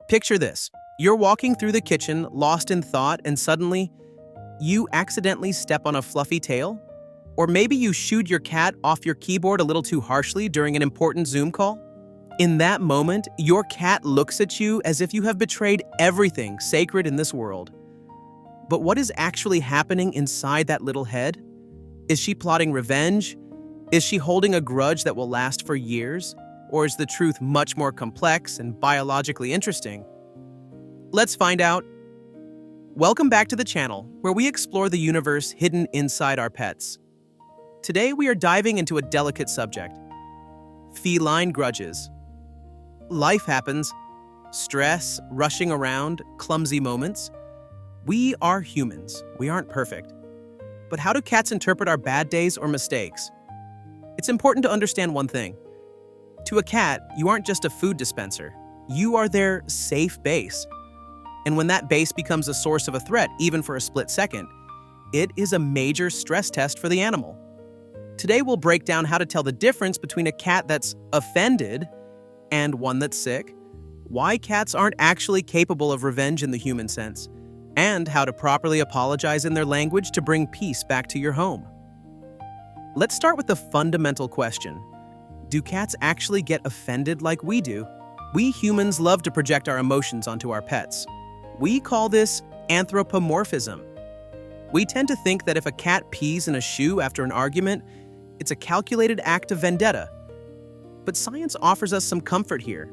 Picture this. You're walking through the kitchen, lost in thought, and suddenly, you accidentally step on a fluffy tail? Or maybe you shooed your cat off your keyboard a little too harshly during an important Zoom call? In that moment, your cat looks at you as if you have betrayed everything sacred in this world. But what is actually happening inside that little head? Is she plotting revenge? Is she holding a grudge that will last for years? Or is the truth much more complex and biologically interesting? Let's find out. Welcome back to the channel, where we explore the universe hidden inside our pets. Today we are diving into a delicate subject: feline grudges. Life happens. Stress, rushing around, clumsy moments. We are humans. We aren't perfect. But how do cats interpret our bad days or mistakes? It's important to understand one thing. To a cat, you aren't just a food dispenser. You are their safe base. And when that base becomes a source of a threat, even for a split second, it is a major stress test for the animal. Today we'll break down how to tell the difference between a cat that's offended and one that's sick, why cats aren't actually capable of revenge in the human sense, and how to properly apologize in their language to bring peace back to your home. Let's start with the fundamental question. Do cats actually get offended like we do? We humans love to project our emotions onto our pets. We call this anthropomorphism. We tend to think that if a cat pees in a shoe after an argument, it's a calculated act of vendetta. But science offers us some comfort here.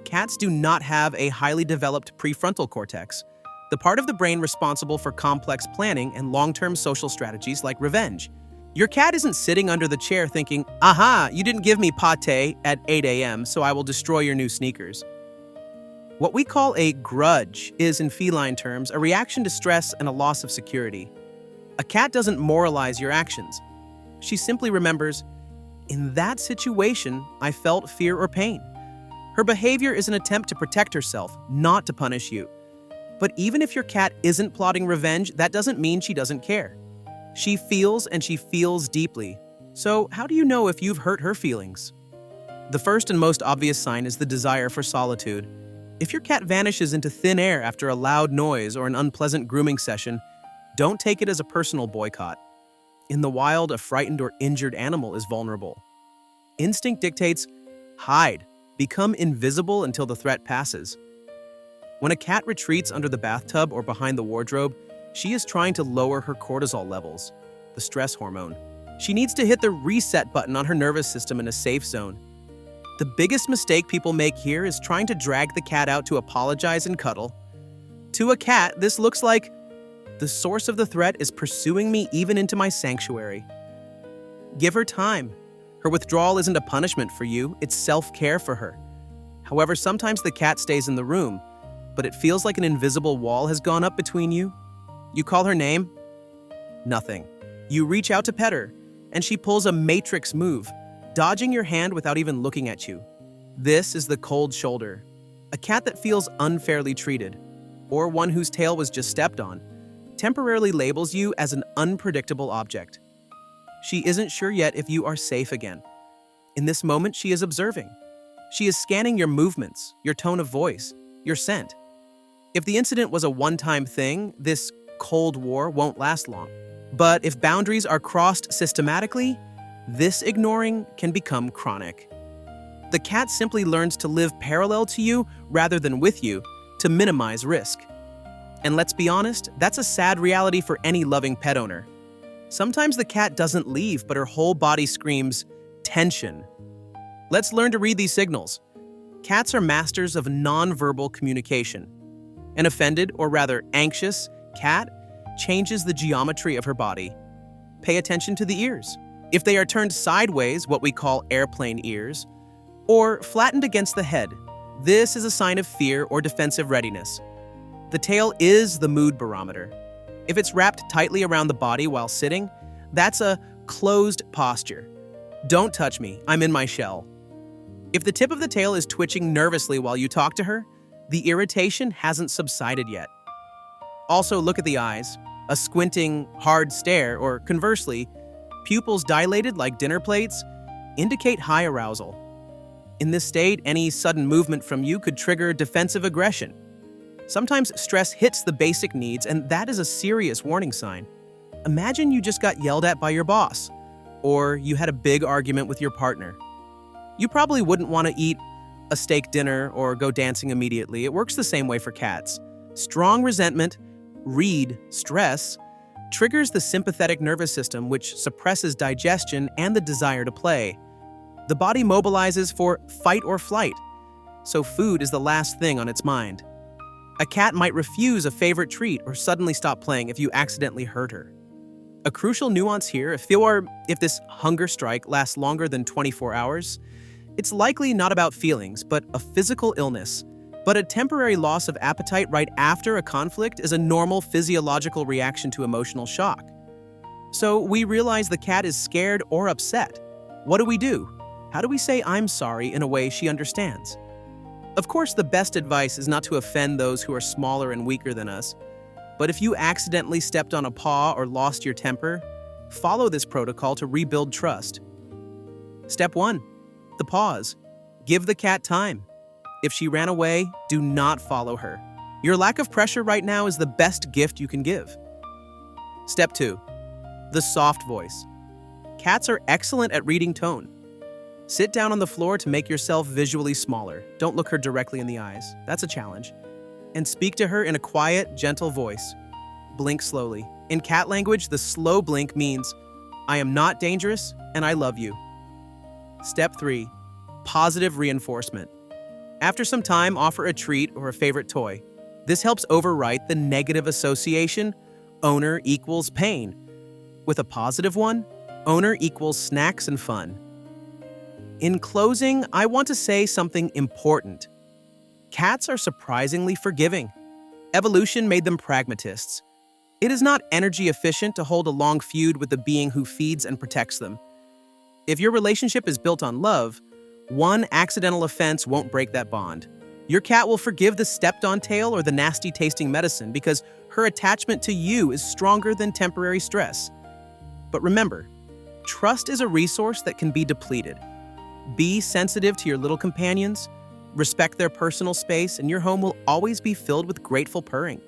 Cats do not have a highly developed prefrontal cortex, the part of the brain responsible for complex planning and long-term social strategies like revenge. Your cat isn't sitting under the chair thinking, "Aha, you didn't give me pâté at 8 a.m., so I will destroy your new sneakers." What we call a grudge is, in feline terms, a reaction to stress and a loss of security. A cat doesn't moralize your actions. She simply remembers, "In that situation, I felt fear or pain." Her behavior is an attempt to protect herself, not to punish you. But even if your cat isn't plotting revenge, that doesn't mean she doesn't care. She feels, and she feels deeply. So how do you know if you've hurt her feelings? The first and most obvious sign is the desire for solitude. If your cat vanishes into thin air after a loud noise or an unpleasant grooming session, don't take it as a personal boycott. In the wild, a frightened or injured animal is vulnerable. Instinct dictates, hide, become invisible until the threat passes. When a cat retreats under the bathtub or behind the wardrobe, she is trying to lower her cortisol levels, the stress hormone. She needs to hit the reset button on her nervous system in a safe zone. The biggest mistake people make here is trying to drag the cat out to apologize and cuddle. To a cat, this looks like, the source of the threat is pursuing me even into my sanctuary. Give her time. Her withdrawal isn't a punishment for you, it's self-care for her. However, sometimes the cat stays in the room, but it feels like an invisible wall has gone up between you. You call her name? Nothing. You reach out to pet her, and she pulls a matrix move, dodging your hand without even looking at you. This is the cold shoulder. A cat that feels unfairly treated, or one whose tail was just stepped on, temporarily labels you as an unpredictable object. She isn't sure yet if you are safe again. In this moment, she is observing. She is scanning your movements, your tone of voice, your scent. If the incident was a one-time thing, this Cold War won't last long. But if boundaries are crossed systematically, this ignoring can become chronic. The cat simply learns to live parallel to you rather than with you to minimize risk. And let's be honest, that's a sad reality for any loving pet owner. Sometimes the cat doesn't leave, but her whole body screams, tension. Let's learn to read these signals. Cats are masters of nonverbal communication. An offended, or rather anxious, cat changes the geometry of her body. Pay attention to the ears. If they are turned sideways, what we call airplane ears, or flattened against the head, this is a sign of fear or defensive readiness. The tail is the mood barometer. If it's wrapped tightly around the body while sitting, that's a closed posture. Don't touch me, I'm in my shell. If the tip of the tail is twitching nervously while you talk to her, the irritation hasn't subsided yet. Also, look at the eyes. A squinting, hard stare, or conversely, pupils dilated like dinner plates, indicate high arousal. In this state, any sudden movement from you could trigger defensive aggression. Sometimes stress hits the basic needs, and that is a serious warning sign. Imagine you just got yelled at by your boss, or you had a big argument with your partner. You probably wouldn't want to eat a steak dinner or go dancing immediately. It works the same way for cats. Strong resentment, read stress, triggers the sympathetic nervous system, which suppresses digestion and the desire to play. The body mobilizes for fight or flight, so food is the last thing on its mind. A cat might refuse a favorite treat or suddenly stop playing if you accidentally hurt her. A crucial nuance here, if this hunger strike lasts longer than 24 hours, it's likely not about feelings, but a physical illness. But a temporary loss of appetite right after a conflict is a normal physiological reaction to emotional shock. So we realize the cat is scared or upset. What do? How do we say "I'm sorry" in a way she understands? Of course, the best advice is not to offend those who are smaller and weaker than us. But if you accidentally stepped on a paw or lost your temper, follow this protocol to rebuild trust. Step 1. The pause. Give the cat time. If she ran away, do not follow her. Your lack of pressure right now is the best gift you can give. Step 2. The soft voice. Cats are excellent at reading tone. Sit down on the floor to make yourself visually smaller. Don't look her directly in the eyes. That's a challenge. And speak to her in a quiet, gentle voice. Blink slowly. In cat language, the slow blink means, "I am not dangerous and I love you." Step 3. Positive reinforcement. After some time, offer a treat or a favorite toy. This helps overwrite the negative association, owner equals pain. With a positive one, owner equals snacks and fun. In closing, I want to say something important. Cats are surprisingly forgiving. Evolution made them pragmatists. It is not energy efficient to hold a long feud with the being who feeds and protects them. If your relationship is built on love, one accidental offense won't break that bond. Your cat will forgive the stepped-on tail or the nasty-tasting medicine because her attachment to you is stronger than temporary stress. But remember, trust is a resource that can be depleted. Be sensitive to your little companions, respect their personal space, and your home will always be filled with grateful purring.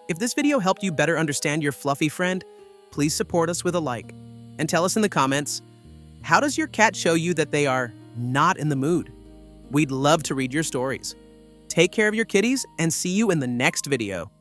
If this video helped you better understand your fluffy friend, please support us with a like. And tell us in the comments, how does your cat show you that they are not in the mood? We'd love to read your stories. Take care of your kitties and see you in the next video.